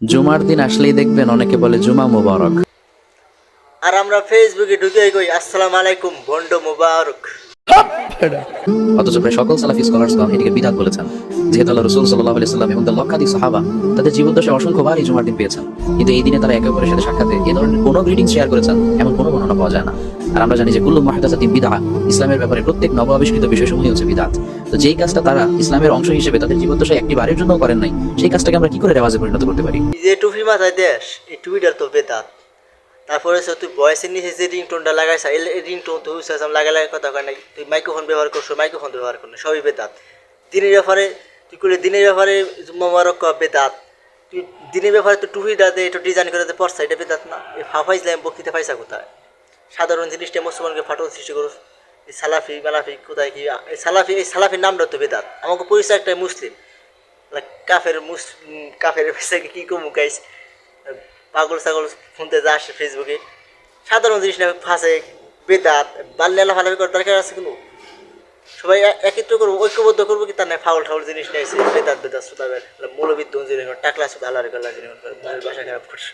জুমার দিন আসলেই দেখবেন অনেকে বলে জুমা মুবারক। আর আমরা ফেসবুকে ঢুকে কই আসসালামু আলাইকুম ভন্ড মুবারক। অথচ প্রায় সকল সালাফি স্কলার্সগণ এটিকে বিদআত বলেছেন, যেহেতু আল্লাহ রাসূল সাল্লাল্লাহু আলাইহি সাল্লাম এবং তার লক্ষাধিক সাহাবা তাদের জীবদ্দশায় অসংখ্যবার এই জুমার দিন পেয়েছেন, কিন্তু এই দিনে তারা একে অপরের সাথে সাক্ষাতে এই ধরনের কোনো গ্রিটিংস শেয়ার করেছেন এমন কোনো বর্ণনা পাওয়া যায় না। আর আমরা জানি যে কুল্লু মুহদাসাতিন বিদআহ, ইসলামের ব্যাপারে প্রত্যেক নব আবিষ্কৃত বিষয়সমূহই হচ্ছে বিদআত। তো যেই কাজটা তারা ইসলামের অংশ হিসেবে তাদের জীবদ্দশায় একটি বারের জন্য করেন নাই, সেই কাজটাকে আমরা কি করে রেওয়াজে পরিণত করতে পারি? এই যে টুপি মাথায় দেশ, এই টুপিটার তো বেদাত। তারপরে হচ্ছে তুই ভয়েসের নিচে যে রিংটোনটা লাগাইছ, এই রিংটোন তুই লাগাই কথা কয় নাই, তুই মাইক্রোফোন ব্যবহার করছো, মাইক্রোফোন ব্যবহার করলে সবই বেদাত। দিনের ব্যাপারে তুই করলে দিনের ব্যাপারে মোবারক বেদাত, তুই দিনের ব্যাপারে তুই টুপিটাতে একটু ডিজাইন করে পড়ছা, এটা বেদাত না? এই ফাইজলাম বক্তৃতা পাইসা কোথায়? সাধারণ জিনিসটা মুসলমানকে ফাটল সৃষ্টি করো। এই সালাফি মালাফি কোথায় কি? এই সালাফির নামটা তো বেদাত। আমাকে পরিচয় একটাই মুসলিম, কাফের পেছাকে কী কমু গাইস, পাগল ছাগল শুনতে যা আসে ফেসবুকে সাধারণ জিনিস না ফাঁসে বেদাত বাল্যা লাফালাফি করার দরকার আছে কোনো? সবাই একত্র করবো, ঐক্যবদ্ধ করবো, কি তার না ফাউল ঠাউল জিনিস নিয়ে এসে বেদাত বেদাত সুতাবের মৌলবিদ জিনিস টাকলা সুতা আল্লাহ জিনিস বাসা খারাপ করছে।